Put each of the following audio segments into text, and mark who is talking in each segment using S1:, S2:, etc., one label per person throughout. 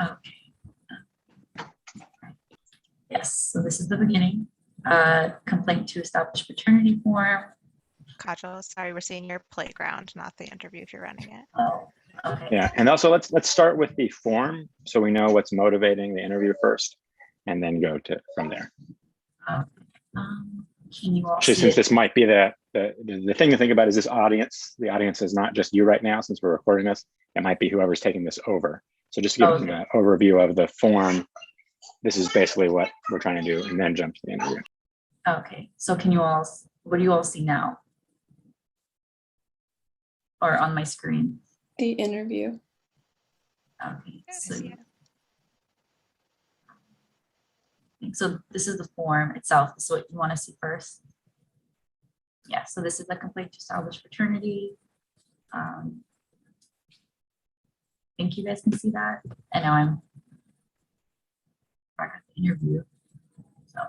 S1: Okay. Yes, so this is the beginning. Complaint to establish paternity form.
S2: Kajal, sorry, we're seeing your playground, not the interview if you're running it.
S1: Oh, okay.
S3: Yeah, and also let's start with the form so we know what's motivating the interview first, and then go to from there.
S1: Can you all
S3: Actually,
S1: see
S3: since
S1: it?
S3: this might be the thing to think about is this audience. The audience is not just you right now, since we're recording this. It might be whoever's taking this over. So just to give them an overview of the form. This is basically what we're trying to do, and then jump to the interview.
S1: Okay, so can you all, what do you all see now? Or on my screen?
S4: The interview.
S1: Okay, so this is the form itself. This is what you want to see first. Yeah, so this is the complaint to establish paternity. I think you guys can see that. And now I'm back at the interview. So.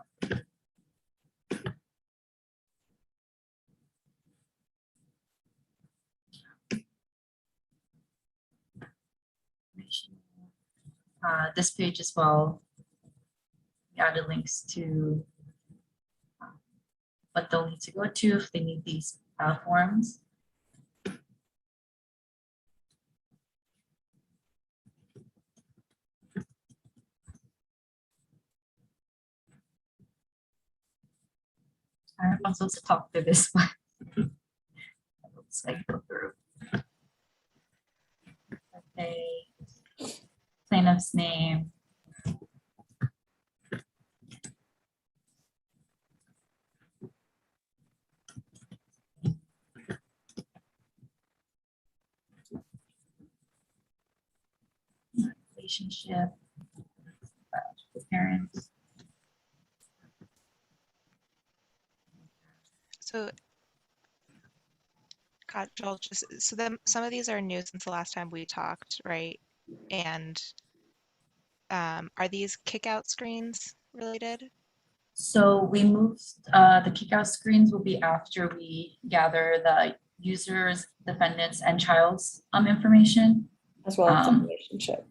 S1: This page as well, we added links to what they'll need to go to if they need these forms. I'm not supposed to talk through this one. Let's go through. Okay. Plaintiff's name. Relationship. Parents.
S2: So, Kajal, just so some of these are new since the last time we talked, right? And are these kick-out screens related?
S1: So we moved, the kick-out screens will be after we gather the users, defendants, and child's information.
S4: As well as the relationship.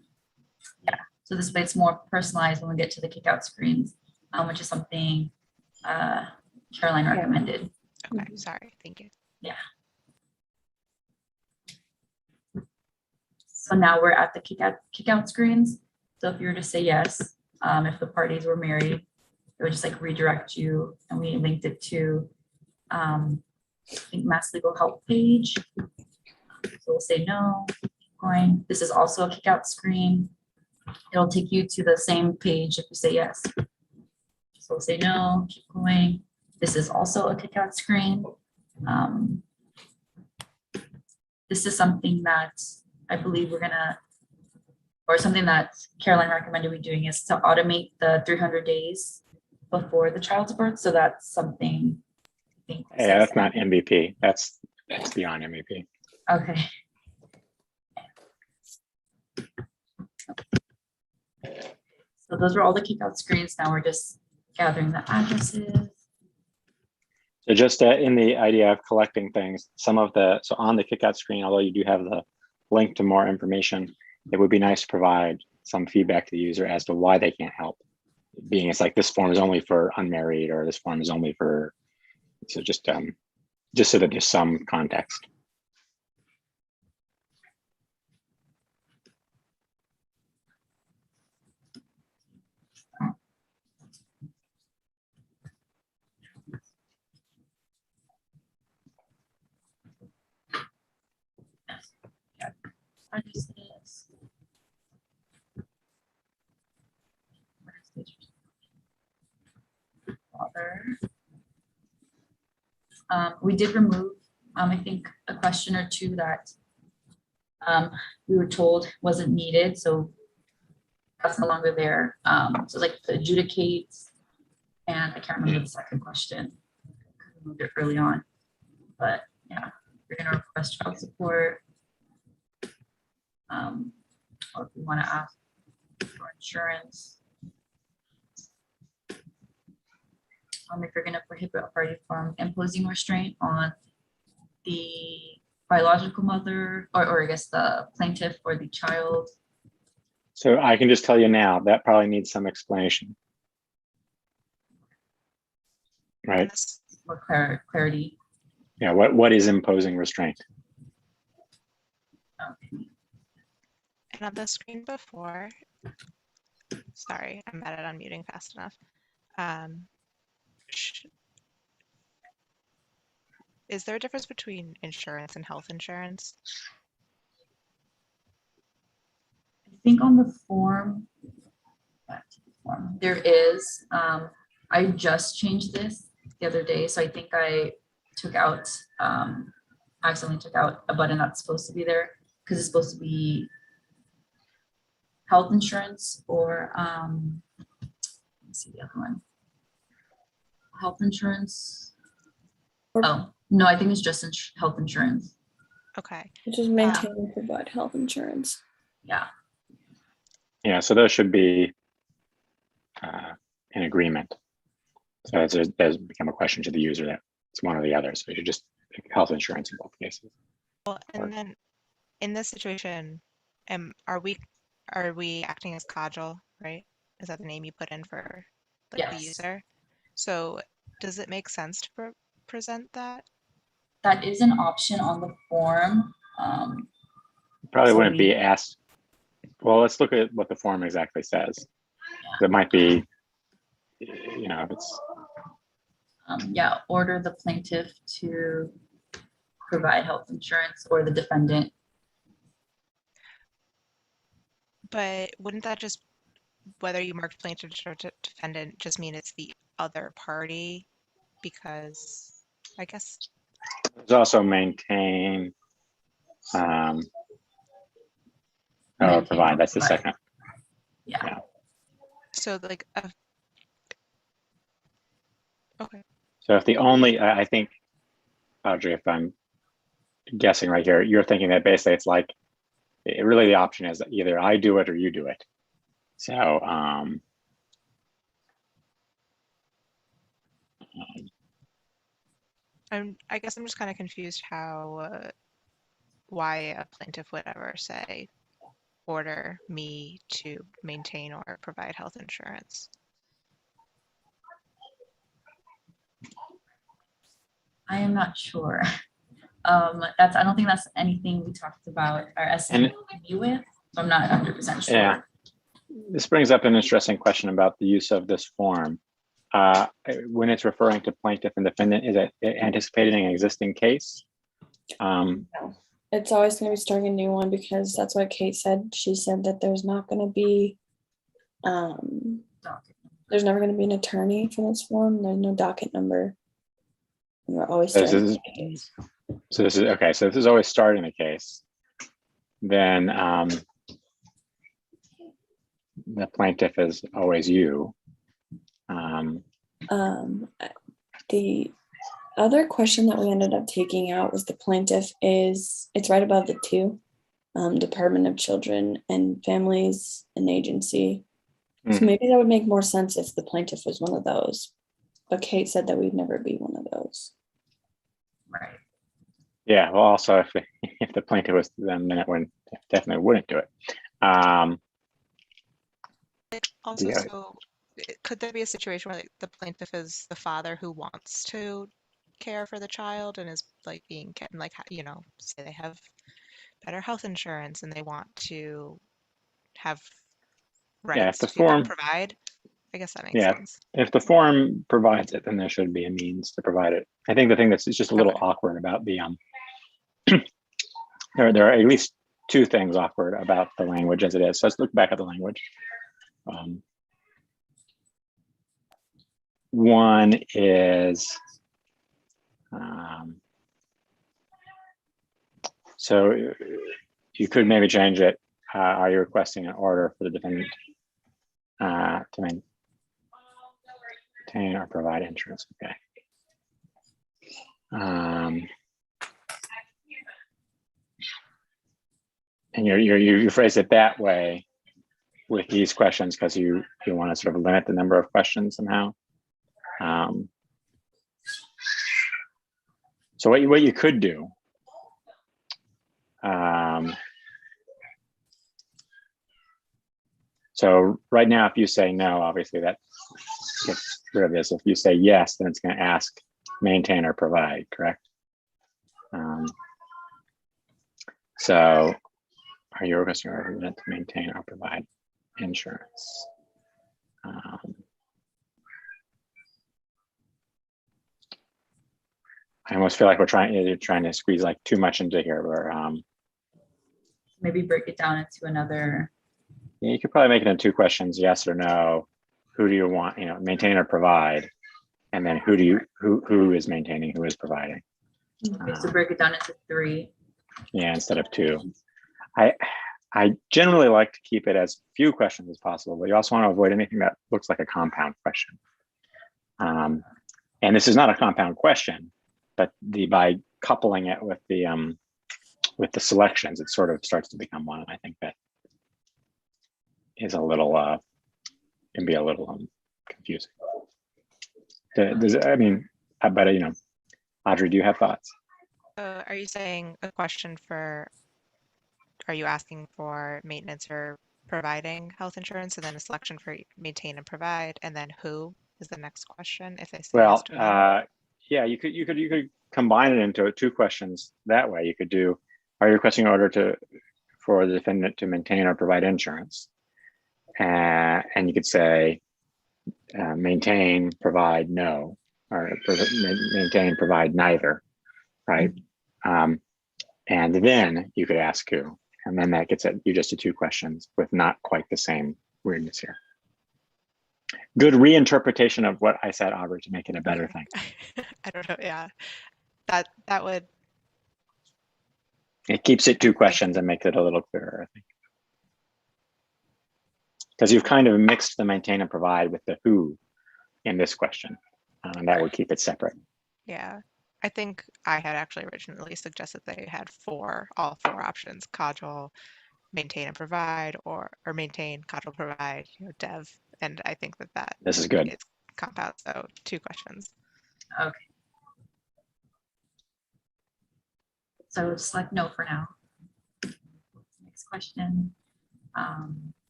S1: Yeah, so this way it's more personalized when we get to the kick-out screens, which is something Caroline recommended.
S2: Okay, sorry, thank you.
S1: Yeah. So now we're at the kick-out screens. So if you were to say yes, if the parties were married, it would just like redirect you, and we linked it to I think Mass Legal Help page. So we'll say no, keep going. This is also a kick-out screen. It'll take you to the same page if you say yes. So we'll say no, keep going. This is also a kick-out screen. This is something that I believe we're gonna, or something that Caroline recommended we doing, is to automate the 300 days before the child's birth. So that's something I think.
S3: Yeah, that's not MVP. That's beyond MVP.
S1: Okay. So those are all the kick-out screens. Now we're just gathering the addresses.
S3: So just in the idea of collecting things, so on the kickout screen, although you do have the link to more information, it would be nice to provide some feedback to the user as to why they can't help. Being it's like this form is only for unmarried, or this form is only for, so just so that there's some context.
S1: We did remove, I think, a question or two that we were told wasn't needed, so that's no longer there. So like to adjudicate, and I can't remember the second question. We moved it early on, but yeah, we're gonna request child support. Or if we want to ask for insurance. If you're going to prohibit a party from imposing restraint on the biological mother, or I guess the plaintiff or the child.
S3: So I can just tell you now, that probably needs some explanation.
S2: And
S3: Right?
S2: this-
S1: More clarity.
S3: Yeah, what is imposing restraint?
S1: Okay.
S2: And on the screen before, sorry, I'm bad at unmuting fast enough. sh- Is there a difference between insurance and health insurance?
S1: I think on the form, there is, I just changed this the other day, so I think I took out, accidentally took out a button that's supposed to be there, because it's supposed to be health insurance or, let's see the other one. Health insurance.
S4: Or-
S1: Oh, no, I think it's just health insurance.
S2: Okay,
S4: Which is maintain and provide health insurance.
S1: Yeah,
S3: Yeah, so those should be in agreement. So it does become a question to the user that it's one or the other. So you should just pick health insurance in both cases.
S2: well, and then in this situation, are we acting as Kajal, right? Is that the name you put in for like the
S1: Yes.
S2: user? So does it make sense to present that?
S1: that is an option on the form.
S3: Probably
S1: So
S3: wouldn't
S1: we-
S3: be asked. Well, let's look at what the form exactly says. It might be, you know, if it's
S1: Yeah, order the plaintiff to provide health insurance or the defendant.
S2: But wouldn't that just, whether you marked plaintiff or defendant, just mean it's the other party? Because I guess,
S3: there's also maintain.
S1: Maintain
S3: Provide.
S1: or
S3: That's the
S1: provide.
S3: second.
S1: Yeah,
S2: so like, okay,
S3: So if the only, I think, Audrey, if I'm guessing right here, you're thinking that basically it's like, really the option is either I do it or you do it. So,
S2: I guess I'm just kind of confused how, why a plaintiff would ever say, order me to maintain or provide health insurance.
S1: I am not sure. I don't think that's anything we talked about our SME with, so I'm not 100% sure.
S3: Yeah. This brings up an interesting question about the use of this form. When it's referring to plaintiff and defendant, is it anticipating an existing case?
S4: It's always going to be starting a new one because that's what Kate said. She said that there's not going to be, there's never going to be an attorney for this form. There's no docket number. And we're always
S3: This
S4: starting
S3: is-
S4: a case.
S3: So this is okay. So this is always starting the case. Then the plaintiff is always you.
S4: The other question that we ended up taking out was the plaintiff is, it's right above the two, Department of Children and Families and Agency. So maybe that would make more sense if the plaintiff was one of those. But Kate said that we'd never be one of those.
S1: Right.
S3: Yeah. Well, also if the plaintiff was them, then it definitely wouldn't do it.
S2: Also,
S3: Yeah.
S2: so could there be a situation where like, the plaintiff is the father who wants to care for the child and is like being kept, like, you know, say they have better health insurance and they want to have
S3: Yeah,
S2: rights
S3: if the
S2: to be able
S3: form-
S2: to provide? I guess that makes
S3: Yeah.
S2: sense.
S3: If the form provides it, then there should be a means to provide it. I think the thing that's just a little
S2: Okay.
S3: awkward about the there are at least two things awkward about the language as it is. So let's look back at the language. One is so you could maybe change it. Are you requesting an order for the defendant to maintain or provide insurance? Okay. And you phrase it that way with these questions because you want to sort of limit the number of questions somehow. So what you could do So right now, if you say no, obviously that gets rid of this. If you say yes, then it's going to ask maintain or provide, correct? So are you requesting or meant to maintain or provide insurance? I almost feel like you're trying to squeeze like too much into here where
S1: Maybe break it down into another.
S3: yeah, you could probably make it into 2 questions, yes or no. Who do you want, maintain or provide? And then who is maintaining, who is providing?
S1: Okay, so break it down into 3.
S3: Yeah, instead of 2. I generally like to keep it as few questions as possible, but you also want to avoid anything that looks like a compound question. And this is not a compound question, but by coupling it with the selections, it sort of starts to become one. And I think that is a little can be a little confusing. But Audrey, do you have thoughts?
S2: Are you saying a question for, are you asking for maintenance or providing health insurance, and then a selection for maintain and provide, and then who is the next question if they say yes
S3: Well,
S2: to one?
S3: yeah, you could combine it into 2 questions that way. You could do, are you requesting in order for the defendant to maintain or provide insurance? And you could say maintain, provide, no, or maintain, provide, neither, right? And then you could ask who, and then that gets at you just to 2 questions with not quite the same weirdness here. Good reinterpretation of what I said, Aubrey, to make it a better thing.
S2: I don't know. Yeah, that would.
S3: It keeps it 2 questions and makes it a little clearer, I think. Because you've kind of mixed the maintain and provide with the who in this question, and that would keep it separate.
S2: Yeah, I think I had actually originally suggested they had all 4 options: codule, maintain and provide, or maintain, codule, provide, dev. And I think that
S3: This is good.
S2: is compound, so 2 questions.
S1: Okay. So we'll select no for now. Next question.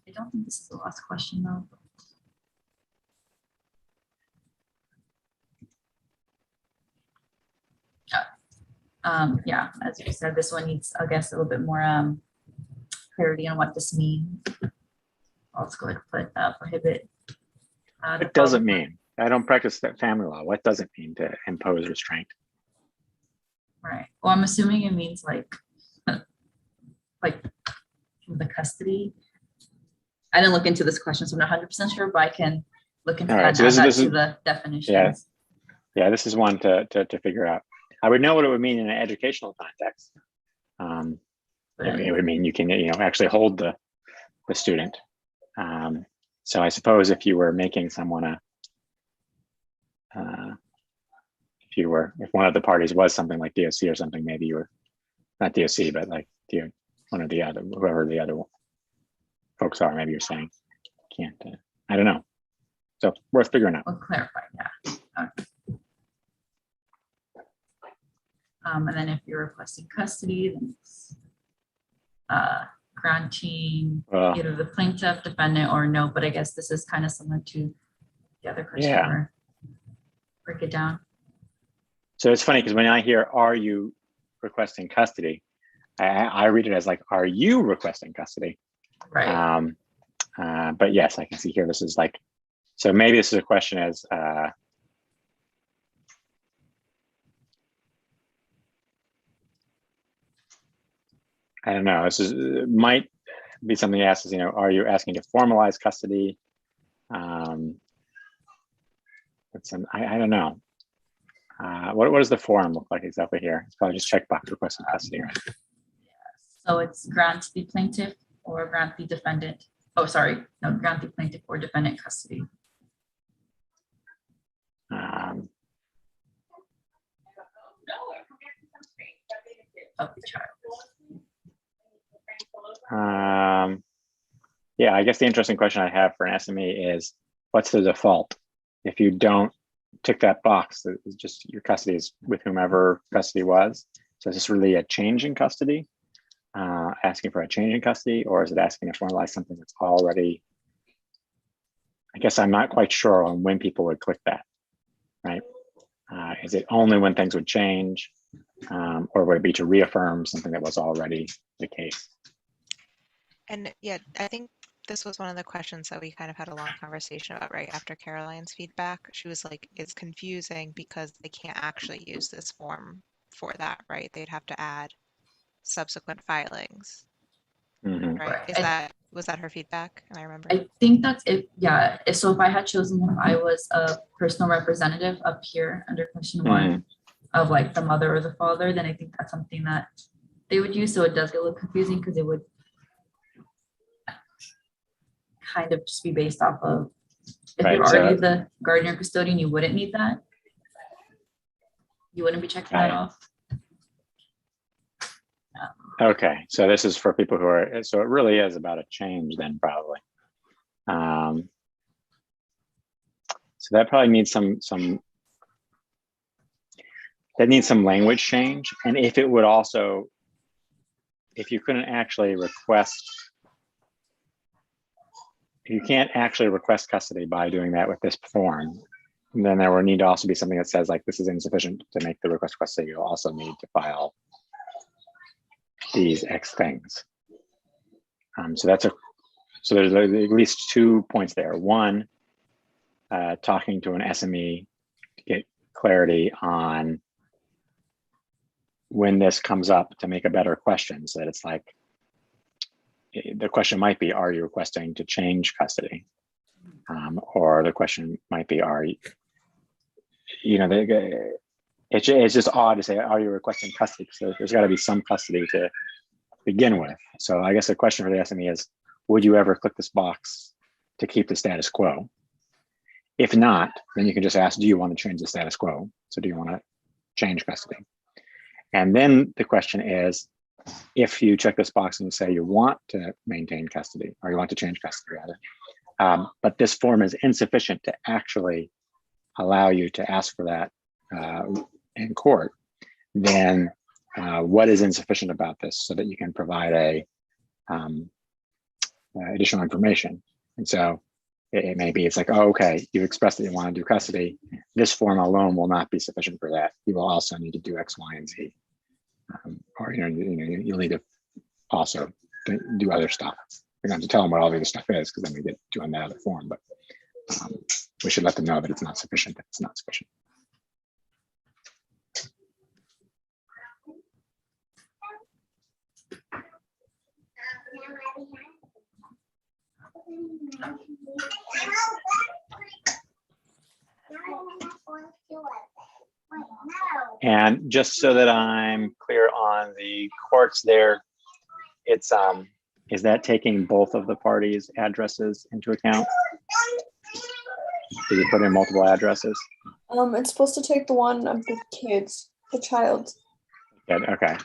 S1: I don't think this is the last question though. Yeah, as you said, this one needs, I guess, a little bit more clarity on what this means. I'll just go ahead and put prohibit.
S3: What does it mean? I don't practice that family law. What does it mean to impose restraint?
S1: Right. Well, I'm assuming it means like the custody. I didn't look into this question, so I'm not 100% sure, but I can look into that and add that to the definitions.
S3: Yeah, this is one to figure out. I would know what it would mean in an educational context. It would mean you can actually hold the student. So I suppose if you were making someone if one of the parties was something like DOC or something, maybe you were not DOC, but like one of the other, whoever the other folks are, maybe you're saying can't. I don't know. So worth figuring out.
S1: We'll clarify. Yeah. Okay. And then if you're requesting custody, then it's granting either the plaintiff, defendant, or no. But I guess this is kind of similar to the other question.
S3: Yeah.
S1: Where break it down.
S3: So it's funny because when I hear "Are you requesting custody," I read it as like "Are you requesting custody?"
S1: Right.
S3: But yes, I can see here. This is like, so maybe this is a question as. I don't know. This might be something asked as, are you asking to formalize custody? I don't know. What does the form look like exactly here? It's probably just checkbox requesting custody, right?
S1: So it's grant the plaintiff or grant the defendant. Oh, sorry. No, grant the plaintiff or defendant custody. Of the child.
S3: Yeah, I guess the interesting question I have for an SME is, what's the default? If you don't tick that box, it's just your custody is with whomever custody was. So is this really a change in custody, asking for a change in custody, or is it asking to formalize something that's already? I guess I'm not quite sure on when people would click that, right? Is it only when things would change, or would it be to reaffirm something that was already the case?
S2: And yeah, I think this was one of the questions that we kind of had a long conversation about right after Caroline's feedback. She was like, it's confusing because they can't actually use this form for that, right? They'd have to add subsequent filings,
S3: Mhm.
S2: right? Was that her feedback? And I remember.
S1: I think that's it. Yeah. So if I had chosen, if I was a personal representative up here under question one of like the mother or the father, then I think that's something that they would use. So it does get a little confusing because it would kind of just be based off of if
S3: Right,
S1: you're
S3: so-
S1: already the guardian or custodian, you wouldn't need that. You wouldn't be checking that
S3: Right.
S1: off.
S3: Okay, so this is for people who are, so it really is about a change then, probably. So that probably needs some language change. And if it would also, if you couldn't actually request, if you can't actually request custody by doing that with this form, then there will need to also be something that says like, this is insufficient to make the request custody. You'll also need to file these X things. So there's at least 2 points there. One, talking to an SME to get clarity on when this comes up to make a better question, so that it's like, the question might be, are you requesting to change custody? Or the question might be, are you, it's just odd to say, are you requesting custody? So there's got to be some custody to begin with. So I guess the question for the SME is, would you ever click this box to keep the status quo? If not, then you can just ask, do you want to change the status quo? So do you want to change custody? And then the question is, if you check this box and you say you want to maintain custody, or you want to change custody rather, but this form is insufficient to actually allow you to ask for that in court, then what is insufficient about this so that you can provide additional information? And so it may be, it's like, oh, okay, you expressed that you want to do custody. This form alone will not be sufficient for that. You will also need to do X, Y, and Z. Or you'll need to also do other stuff. We're going to tell them what all the other stuff is, because then we get doing that other form. But we should let them know that it's not sufficient. That it's not sufficient. And just so that I'm clear on the courts there, it's is that taking both of the parties' addresses into account? Did you put in multiple addresses?
S4: It's supposed to take the one of the kids, the child.
S3: Good, okay.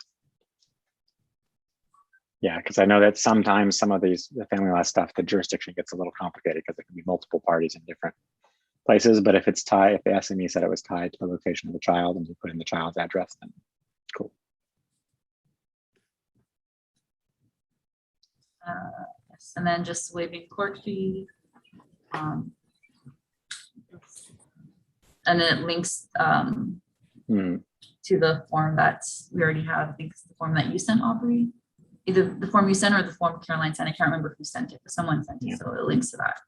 S3: Yeah, because I know that sometimes some of the family law stuff, the jurisdiction gets a little complicated because there can be multiple parties in different places. But if it's tied, if the SME said it was tied to the location of the child and you put in the child's address, then cool.
S1: Yes. And then just waiving court fee. And then it links to the form that we already have. I think it's the form that you sent, Aubrey. Either the form you sent or the form Caroline sent. I can't remember who sent it, but someone sent it, so it links to that.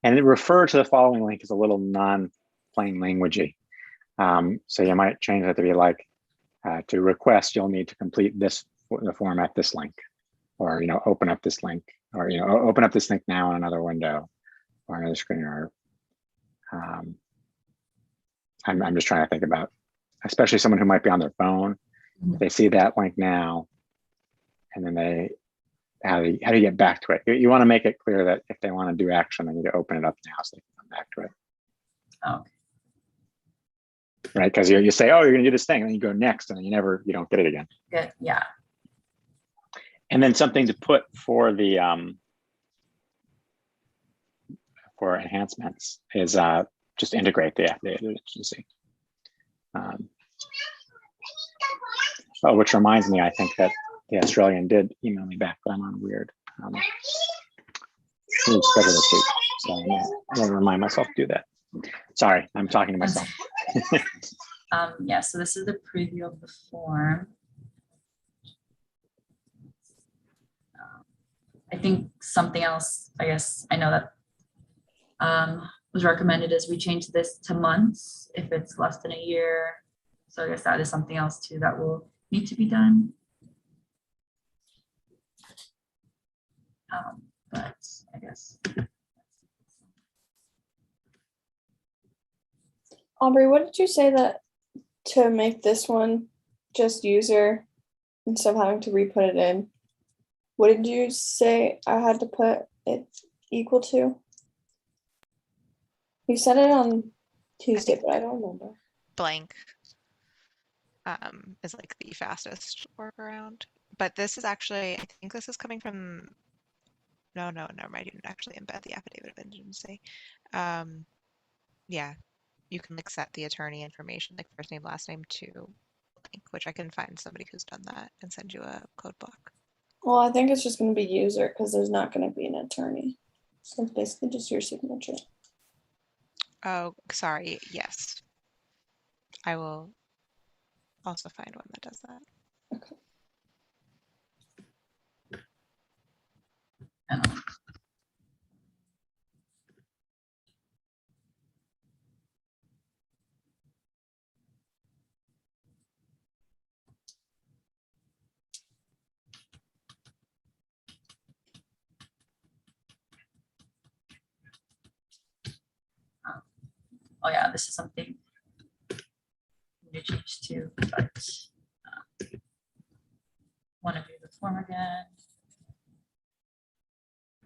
S3: And it refer to the following link is a little non-plain languagey. So you might change it to be like, to request, you'll need to complete the form at this link, or open up this link, or open up this link now in another window or another screen. Or I'm just trying to think about, especially someone who might be on their phone. If they see that link now, and then how do you get back to it? You want to make it clear that if they want to do action, they need to open it up now so they can come back to it.
S1: Oh.
S3: Right, because you say, oh, you're going to do this thing, and then you go next, and then you don't get it again.
S1: Good. Yeah.
S3: And then something to put for the or enhancements is just integrate the affidavit of agency. Oh, which reminds me, I think that the Australian did email me back, but I'm on weird. Schedule this week, so I'm gonna remind myself to do that. Sorry, I'm talking to myself.
S1: Yeah, so this is the preview of the form. I think something else, I guess, I know that was recommended is we change this to months if it's less than a year. So I guess that is something else too that will need to be done. But I guess.
S4: Aubrey, what did you say that to make this one just user instead of having to re-put it in? What did you say I had to put it equal to? You said it on Tuesday, but I don't remember.
S2: Blank is like the fastest workaround. But this is actually, I think this is coming from, no, never mind. You didn't actually embed the affidavit of agency. Yeah, you can like set the attorney information, like first name, last name to blank, which I can find somebody who's done that and send you a code book.
S4: Well, I think it's just going to be user because there's not going to be an attorney. So it's basically just your signature.
S2: Oh, sorry. Yes. I will also find one that does that.
S4: Okay.
S1: Oh yeah, this is something we need to change too, but want to do the form again.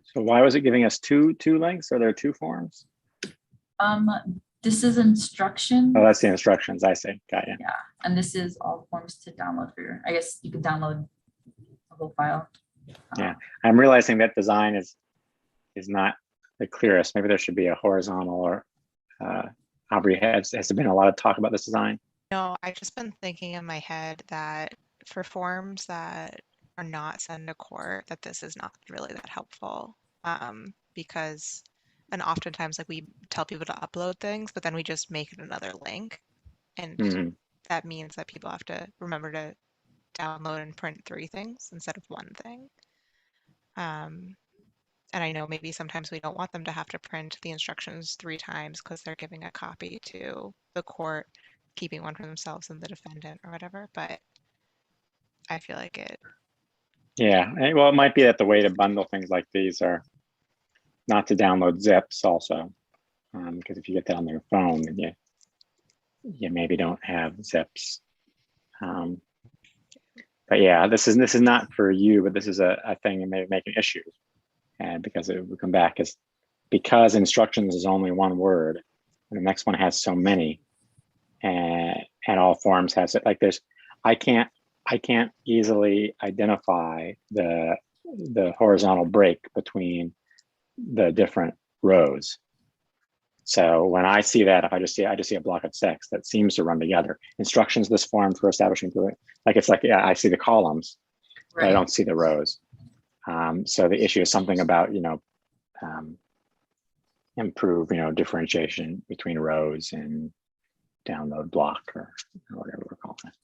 S3: So why was it giving us two links? Are there two forms?
S1: This is instructions.
S3: Oh, that's the instructions. I see. Got you.
S1: Yeah, and this is all forms to download for your, I guess you could download a whole file.
S3: Yeah. I'm realizing that design is not the clearest. Maybe there should be a horizontal or Aubrey, has there been a lot of talk about this design?
S2: No, I've just been thinking in my head that for forms that are not sent to court, that this is not really that helpful. Because, and oftentimes like we tell people to upload things, but then we just make it another link. And that means that people have to remember to download and print 3 things instead of 1 thing. And I know maybe sometimes we don't want them to have to print the instructions 3 times because they're giving a copy to the court, keeping one for themselves and the defendant or whatever, but I feel like it.
S3: Yeah, well, it might be that the way to bundle things like these are not to download zips also, because if you get that on your phone, then you maybe don't have zips. But yeah, this is not for you, but this is a thing that may make an issue. And because it would come back as because instructions is only 1 word, and the next one has so many, and all forms has it. Like there's, I can't easily identify the horizontal break between the different rows. So when I see that, if I just see a block of text that seems to run together, instructions this form for establishing, like it's like, yeah, I see the columns,
S1: Right.
S3: but I don't see the rows. So the issue is something about, improve, differentiation between rows and download block or whatever we're calling it.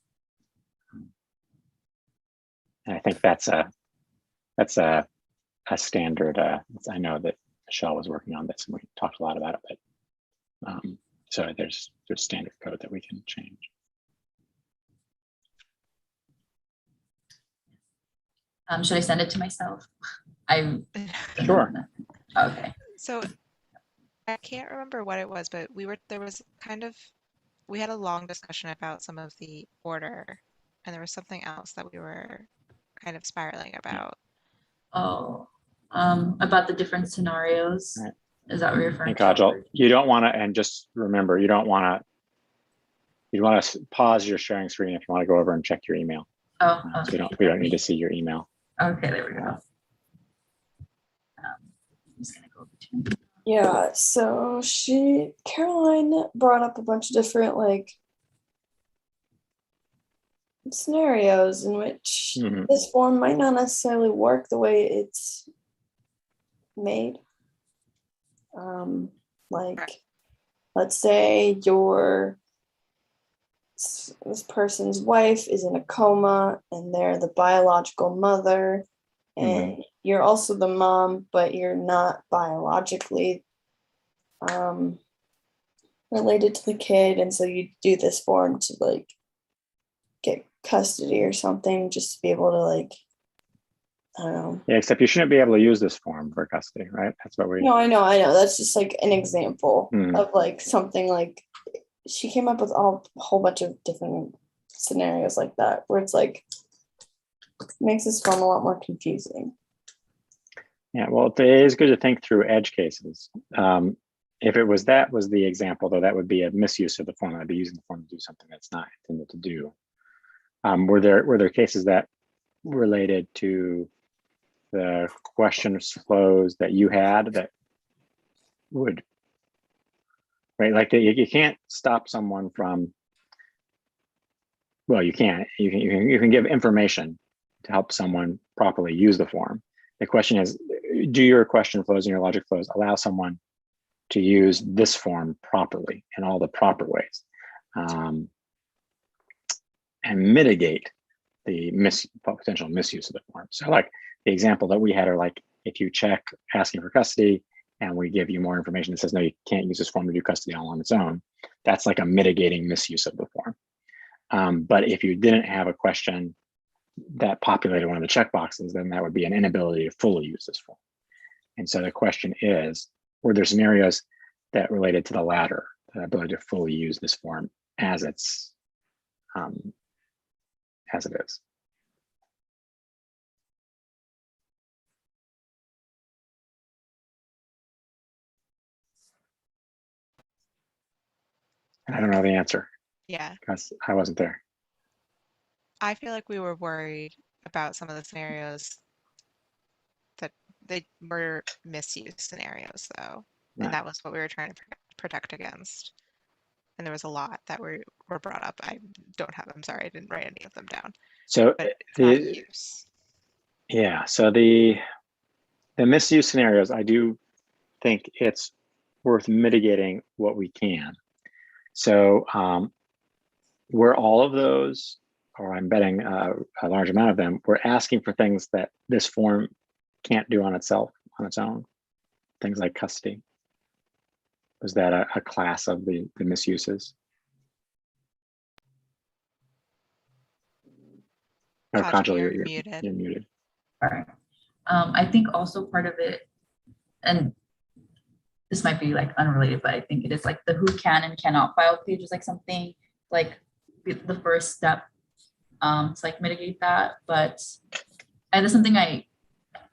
S3: And I think that's a standard. I know that Michelle was working on this and we talked a lot about it, but so there's standard code that we can change.
S1: Should I send it to myself?
S3: Sure.
S1: Okay.
S2: So I can't remember what it was, but we had a long discussion about some of the order, and there was something else that we were kind of spiraling about.
S1: Oh, about the different scenarios.
S3: Right.
S1: Is that what you're referring
S3: And
S1: to?
S3: Kajal, you don't want to, and just remember, you want to pause your sharing screen if you want to go over and check your email.
S1: Oh,
S3: So
S1: okay.
S3: we don't need to see your email.
S1: Okay, there we go. I'm just gonna go between.
S4: Yeah, so Caroline brought up a bunch of different like scenarios in which
S3: Mhm.
S4: this form might not necessarily work the way it's made. Like,
S2: Right.
S4: let's say this person's wife is in a coma and they're the biological mother, and you're also the mom, but you're not biologically related to the kid, and so you do this form to like get custody or something, just to be able to like, I don't know.
S3: Yeah, except you shouldn't be able to use this form for custody, right? That's what we.
S4: No, I know. That's just like an example
S3: Mhm.
S4: of like something like she came up with a whole bunch of different scenarios like that, where it's like makes this form a lot more confusing.
S3: Yeah, well, it is good to think through edge cases. If it was that was the example, though, that would be a misuse of the form. I'd be using the form to do something that's not intended to do. Were there cases that related to the question flows that you had that would, right? Like you can't stop someone from. Well, you can. You can give information to help someone properly use the form. The question is, do your question flows and your logic flows allow someone to use this form properly in all the proper ways, and mitigate the potential misuse of the form. So like the example that we had are like, if you check asking for custody and we give you more information that says, no, you can't use this form to do custody all on its own, that's like a mitigating misuse of the form. But if you didn't have a question that populated one of the checkboxes, then that would be an inability to fully use this form. And so the question is, were there scenarios that related to the latter, the ability to fully use this form as it's as it is? And I don't know the answer
S2: Yeah.
S3: because I wasn't there.
S2: I feel like we were worried about some of the scenarios that they were misuse scenarios, though.
S3: Right.
S2: And that was what we were trying to protect against. And there was a lot that were brought up. I don't have, I'm sorry, I didn't write any of them down.
S3: So
S2: But it's not use.
S3: Yeah, so the misuse scenarios, I do think it's worth mitigating what we can. So were all of those, or I'm betting a large amount of them, we're asking for things that this form can't do on itself, on its own. Things like custody. Was that a class of the misuses? Or
S2: Kaja, you're
S3: you're
S2: muted.
S3: you're muted.
S1: All right. I think also part of it, and this might be like unrelated, but I think it is like the who can and cannot file page is like something like the first step to like mitigate that. But and that's something I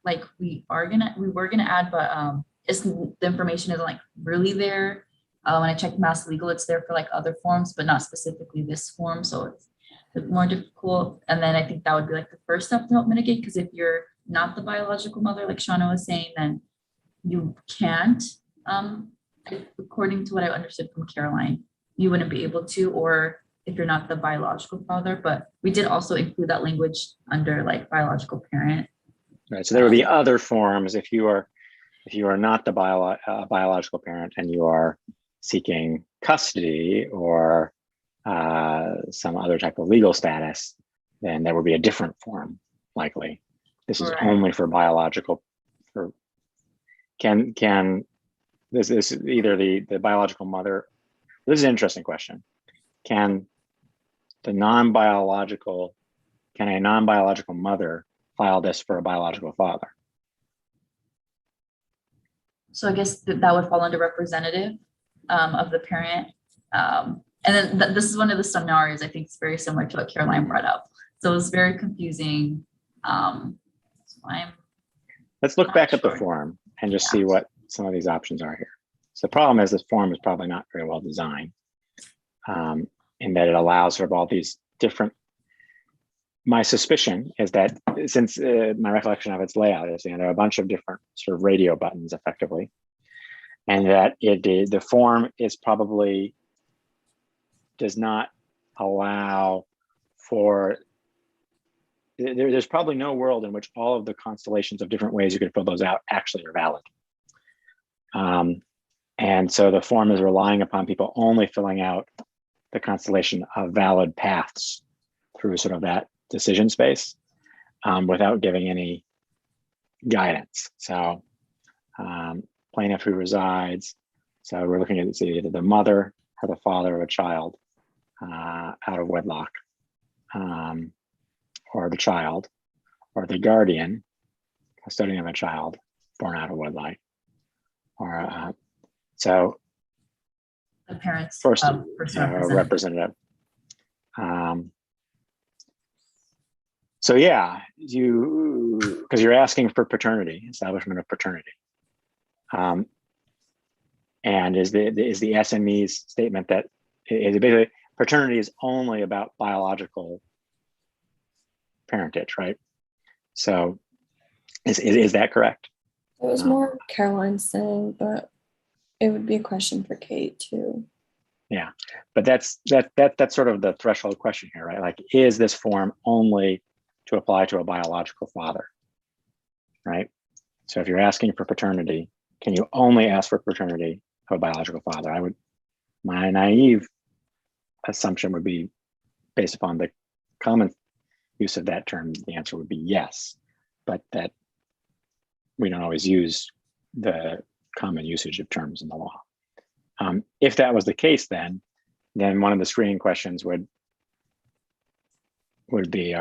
S1: like we were gonna add, but it's the information isn't like really there. When I checked Mass Legal, it's there for like other forms, but not specifically this form. So it's more difficult. And then I think that would be like the first step to help mitigate, because if you're not the biological mother, like Shauna was saying, then you can't, according to what I understood from Caroline, you wouldn't be able to, or if you're not the biological father. But we did also include that language under like biological parent.
S3: Right. So there would be other forms if you are not the biological parent and you are seeking custody or some other type of legal status, then there would be a different form likely. This is
S1: Right.
S3: only for biological. For this is either the biological mother. This is an interesting question. Can a non-biological mother file this for a biological father?
S1: So I guess that would fall under representative of the parent. And then this is one of the scenarios I think is very similar to what Caroline brought up. So it's very confusing. So
S3: Let's look back at the
S1: sure.
S3: form and just see what some of these options are here. So the problem is this form is probably not very well designed in that it allows for all these different. My suspicion is that since my recollection of its layout is, there are a bunch of different sort of radio buttons effectively. and that the form is probably does not allow for, there's probably no world in which all of the constellations of different ways you could fill those out actually are valid. And so the form is relying upon people only filling out the constellation of valid paths through sort of that decision space without giving any guidance. So plaintiff who resides, so we're looking at either the mother or the father of a child out of wedlock, or the child, or the guardian, custodian of a child born out of wedlock, or so
S1: The parents
S3: first
S1: of person
S3: representative. So yeah, because you're asking for paternity, establishment of paternity. And is the SME's statement that is basically paternity is only about biological parentage, right? So is that correct?
S4: It was more Caroline saying, but it would be a question for Kate too.
S3: Yeah, but that's sort of the threshold question here, right? Like, is this form only to apply to a biological father, right? So if you're asking for paternity, can you only ask for paternity of a biological father? My naive assumption would be, based upon the common use of that term, the answer would be yes, but that we don't always use the common usage of terms in the law. If that was the case, then one of the screening questions would be,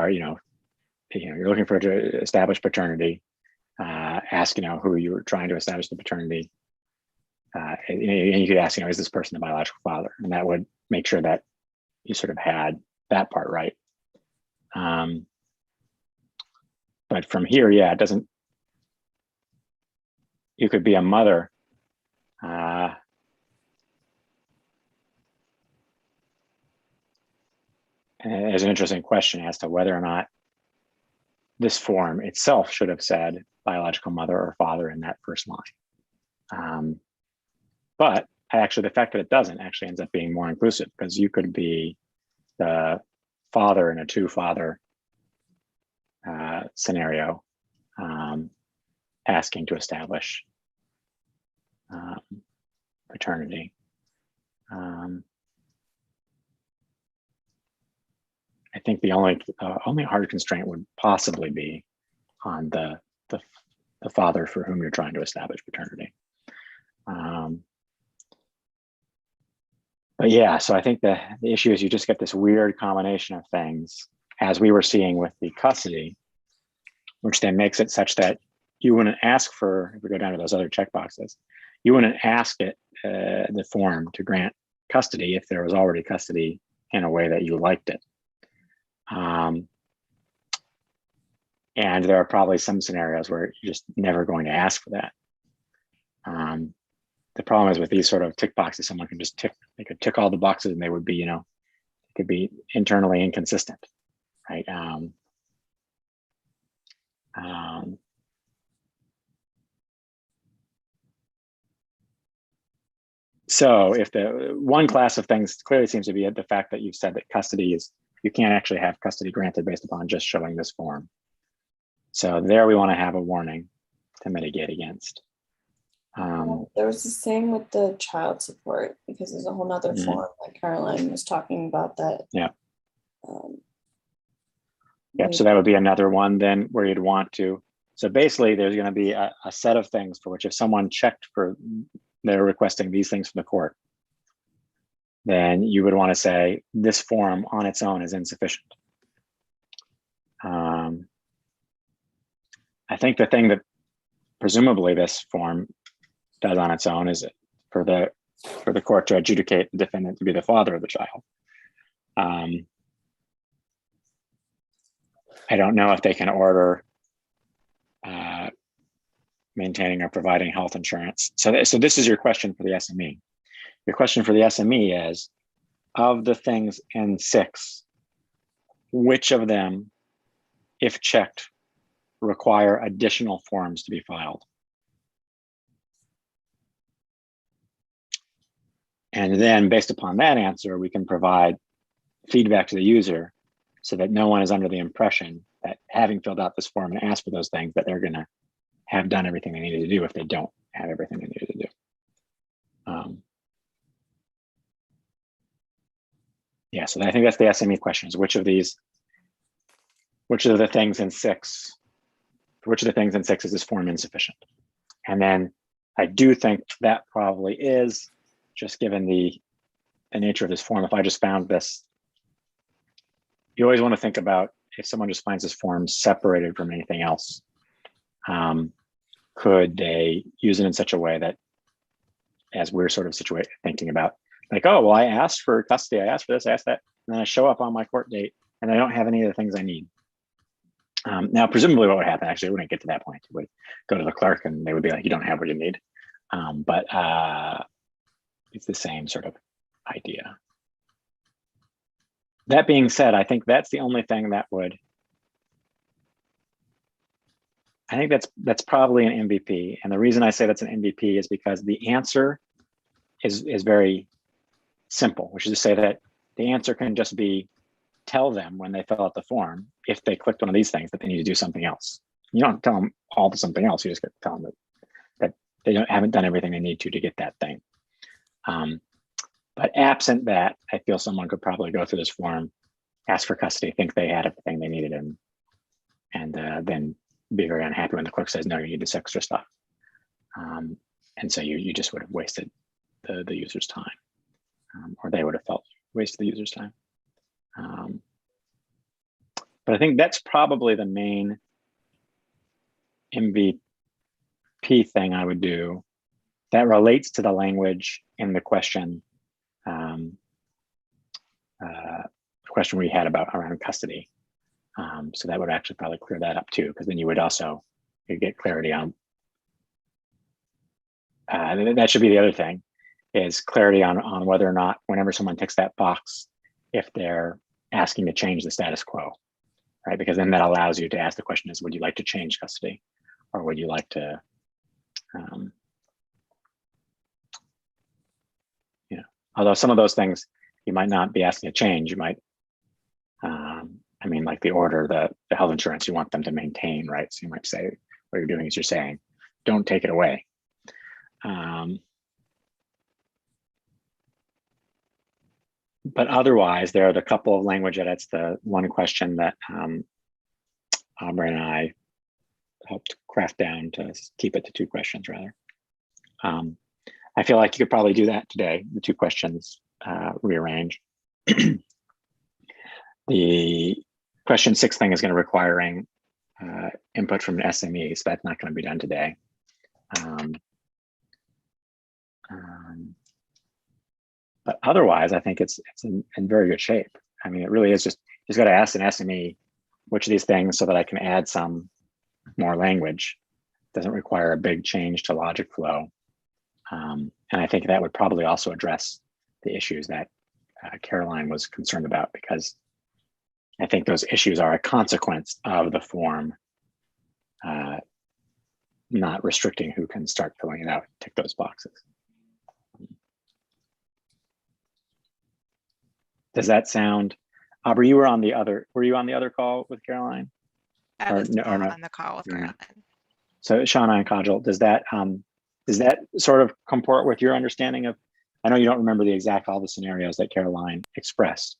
S3: you're looking for to establish paternity, ask, who you were trying to establish the paternity, and you could ask, is this person a biological father? And that would make sure that you sort of had that part right. But from here, yeah, it doesn't, you could be a mother, and there's an interesting question as to whether or not this form itself should have said biological mother or father in that first line. But actually, the fact that it doesn't actually ends up being more inclusive, because you could be the father in a two-father scenario, asking to establish paternity. I think the only hard constraint would possibly be on the father for whom you're trying to establish paternity. But yeah, so I think the issue is you just get this weird combination of things, as we were seeing with the custody, which then makes it such that you wouldn't ask for, if we go down to those other checkboxes, you wouldn't ask it, the form to grant custody if there was already custody in a way that you liked it. And there are probably some scenarios where you're just never going to ask for that. The problem is with these sort of tick boxes, someone can just they could tick all the boxes and they would be, it could be internally inconsistent, right? So if the one class of things clearly seems to be the fact that you've said that custody is, you can't actually have custody granted based upon just showing this form. So there we want to have a warning to mitigate against.
S4: There was the same with the child support, because there's a whole nother form that Caroline was talking about that.
S3: Yeah. Yep. So that would be another one then where you'd want to. So basically, there's going to be a set of things for which if someone checked for, they're requesting these things from the court, then you would want to say this form on its own is insufficient. I think the thing that presumably this form does on its own is for the court to adjudicate the defendant to be the father of the child. I don't know if they can order maintaining or providing health insurance. So this is your question for the SME. Your question for the SME is, of the things in 6, which of them, if checked, require additional forms to be filed? And then based upon that answer, we can provide feedback to the user so that no one is under the impression that having filled out this form and asked for those things, that they're going to have done everything they needed to do if they don't have everything they needed to do. Yeah, so I think that's the SME questions. Which of the things in 6, which of the things in 6 is this form insufficient? And then I do think that probably is, just given the nature of this form. If I just found this, you always want to think about if someone just finds this form separated from anything else, could they use it in such a way that, as we're sort of thinking about, like, oh, well, I asked for custody, I asked for this, I asked that, and then I show up on my court date and I don't have any of the things I need. Now, presumably what would happen, actually, it wouldn't get to that point. It would go to the clerk and they would be like, you don't have what you need. But it's the same sort of idea. That being said, I think that's the only thing that would, I think that's probably an MVP. And the reason I say that's an MVP is because the answer is very simple, which is to say that the answer can just be, tell them when they fill out the form, if they clicked one of these things, that they need to do something else. You don't tell them all to something else. You just tell them that they haven't done everything they need to get that thing. But absent that, I feel someone could probably go through this form, ask for custody, think they had everything they needed, and then be very unhappy when the clerk says, no, you need this extra stuff. And so you just would have wasted the user's time, or they would have felt wasted the user's time. But I think that's probably the main MVP thing I would do that relates to the language in the question we had about around custody. So that would actually probably clear that up too, because then you would also get clarity on, that should be the other thing, is clarity on whether or not, whenever someone ticks that box, if they're asking to change the status quo, right? Because then that allows you to ask the question is, would you like to change custody? Or would you like to, although some of those things you might not be asking to change, you might, I mean, like the order, the health insurance, you want them to maintain, right? So you might say, what you're doing is you're saying, don't take it away. But otherwise, there are the couple of language edits, the one question that Aubrey and I helped craft down to keep it to 2 questions rather. I feel like you could probably do that today, the 2 questions rearrange. The question 6 thing is going to requiring input from an SME, so that's not going to be done today. But otherwise, I think it's in very good shape. I mean, it really is just got to ask an SME which of these things so that I can add some more language. Doesn't require a big change to logic flow. And I think that would probably also address the issues that Caroline was concerned about, because I think those issues are a consequence of the form not restricting who can start filling it out, tick those boxes. Does that sound, Aubrey, were you on the other call with Caroline?
S2: I was on the call with Caroline.
S3: So Shauna and Kajal, does that sort of comport with your understanding of, I know you don't remember the exact, all the scenarios that Caroline expressed,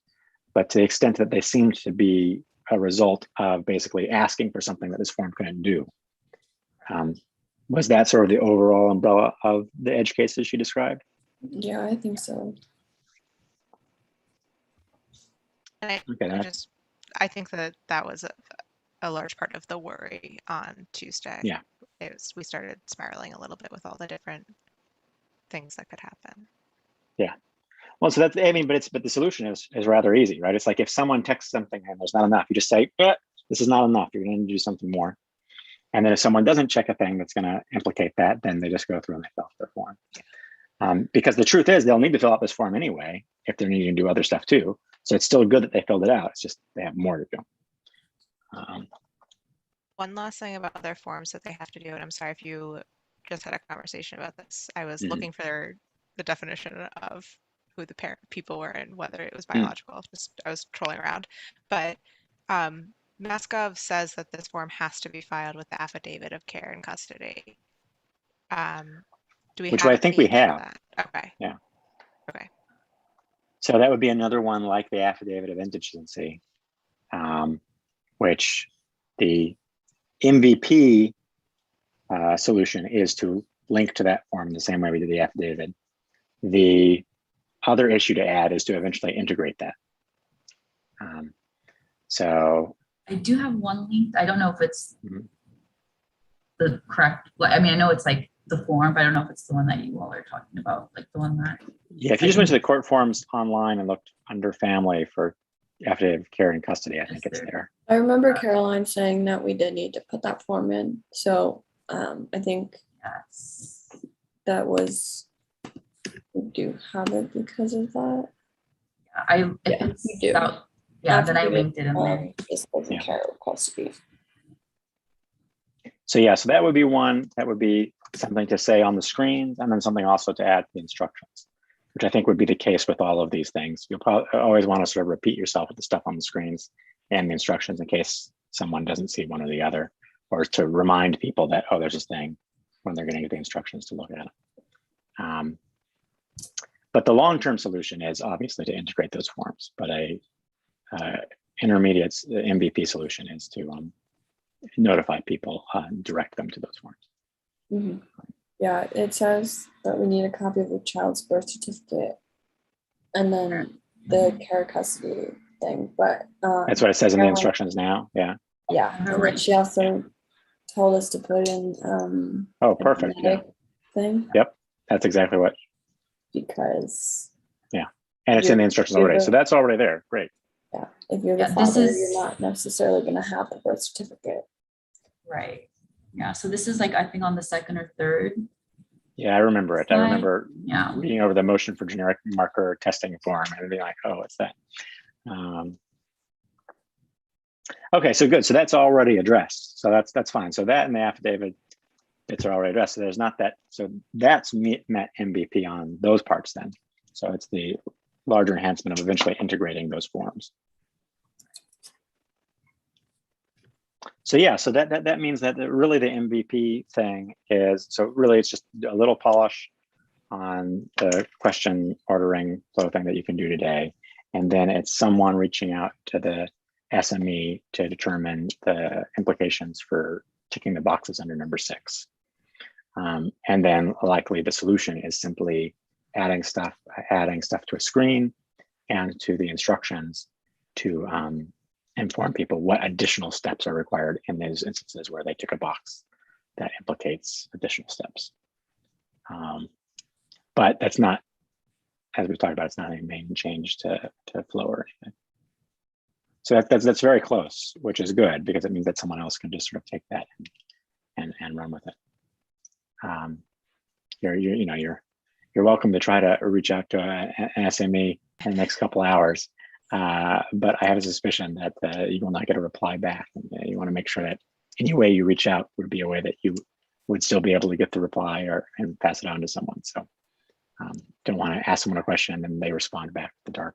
S3: but to the extent that they seemed to be a result of basically asking for something that this form couldn't do. Was that sort of the overall umbrella of the edge cases she described?
S4: Yeah, I think so.
S2: And I think that was a large part of the worry on Tuesday.
S3: Yeah.
S2: We started spiraling a little bit with all the different things that could happen.
S3: Yeah. Well, so that's, I mean, but the solution is rather easy, right? It's like if someone texts something and there's not enough, you just say, this is not enough. You're going to do something more. And then if someone doesn't check a thing that's going to implicate that, then they just go through and they fill out their form. Yeah. Because the truth is they'll need to fill out this form anyway if they're needing to do other stuff too. So it's still good that they filled it out. It's just they have more to do.
S2: One last thing about their forms that they have to do, and I'm sorry if you just had a conversation about this. I was looking for the definition of who the parent people were and whether it was biological. Just I was trolling around, but MassGov says that this form has to be filed with the affidavit of care and custody. Do we
S3: Which
S2: have
S3: I think we
S2: anything like
S3: have.
S2: that? Okay.
S3: Yeah.
S2: Okay.
S3: So that would be another one like the affidavit of indigency, which the MVP solution is to link to that form the same way we did the affidavit. The other issue to add is to eventually integrate that. So
S1: I do have one link. I don't know if it's
S3: Mhm.
S1: the correct, I mean, I know it's like the form, but I don't know if it's the one that you all are talking about, like the one that.
S3: yeah, if you just went to the court forms online and looked under family for affidavit of care and custody, I think it's there.
S4: I remember Caroline saying that we did need to put that form in. So I think
S1: Yes.
S4: that was, we do have it because of that.
S1: If
S4: Yeah,
S1: it's
S4: we do.
S1: about, yeah, then I
S4: Affidavit,
S1: linked it in there.
S4: disclosure
S3: Yeah.
S4: care or custody.
S3: So yeah, so that would be one, that would be something to say on the screens, and then something also to add to the instructions, which I think would be the case with all of these things. You'll probably always want to sort of repeat yourself with the stuff on the screens and the instructions in case someone doesn't see one or the other, or to remind people that, oh, there's this thing when they're going to get the instructions to look at it. But the long-term solution is obviously to integrate those forms, but a intermediate MVP solution is to notify people, direct them to those forms.
S4: Mhm. Yeah, it says that we need a copy of the child's birth certificate and then the care custody thing, but
S3: That's what it says in the
S4: Caroline-
S3: instructions now. Yeah.
S4: yeah, and then she also told us to put in
S3: Oh,
S4: a
S3: perfect. Yeah.
S4: genetic thing
S3: Yep. That's exactly what.
S4: because
S3: And it's in the instructions already. So that's already there. Great.
S4: yeah, if you're the
S1: Yeah, this
S4: father,
S1: is-
S4: you're not necessarily going to have the birth certificate.
S1: Right. Yeah, so this is like, I think on the second or third.
S3: Yeah, I remember it. I
S1: Slide.
S3: remember
S1: Yeah.
S3: reading over the motion for generic marker testing form and being like, oh, what's that? Okay, so good. So that's already addressed. So that's fine. So that in the affidavit, it's already addressed. So there's not that. So that's met MVP on those parts then. So it's the larger enhancement of eventually integrating those forms. So yeah, so that means that really the MVP thing is, so really it's just a little polish on the question ordering flow thing that you can do today. And then it's someone reaching out to the SME to determine the implications for ticking the boxes under number 6. And then likely the solution is simply adding stuff to a screen and to the instructions to inform people what additional steps are required in those instances where they tick a box that implicates additional steps. But that's not, as we've talked about, it's not a main change to flow or anything. So that's very close, which is good because it means that someone else can just sort of take that and run with it. You're welcome to try to reach out to an SME in the next couple hours, but I have a suspicion that you will not get a reply back. And, you want to make sure that any way you reach out would be a way that you would still be able to get the reply and pass it on to someone. So don't want to ask someone a question and then they respond back in the dark.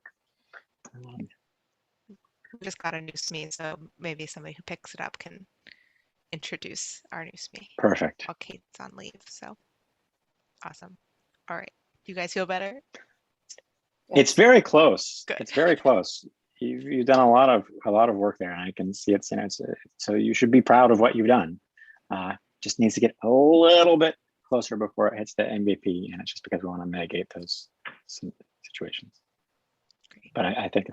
S2: We just got a new SME, so maybe somebody who picks it up can introduce our new SME.
S3: Perfect.
S2: While Kate's on leave, so awesome. All right, do you guys feel better?
S3: It's very close.
S2: Good.
S3: It's very close. You've done a lot of work there, and I can see it's, so you should be proud of what you've done. Just needs to get a little bit closer before it hits the MVP, and it's just because we want to mitigate those situations.
S2: Great.
S3: But I think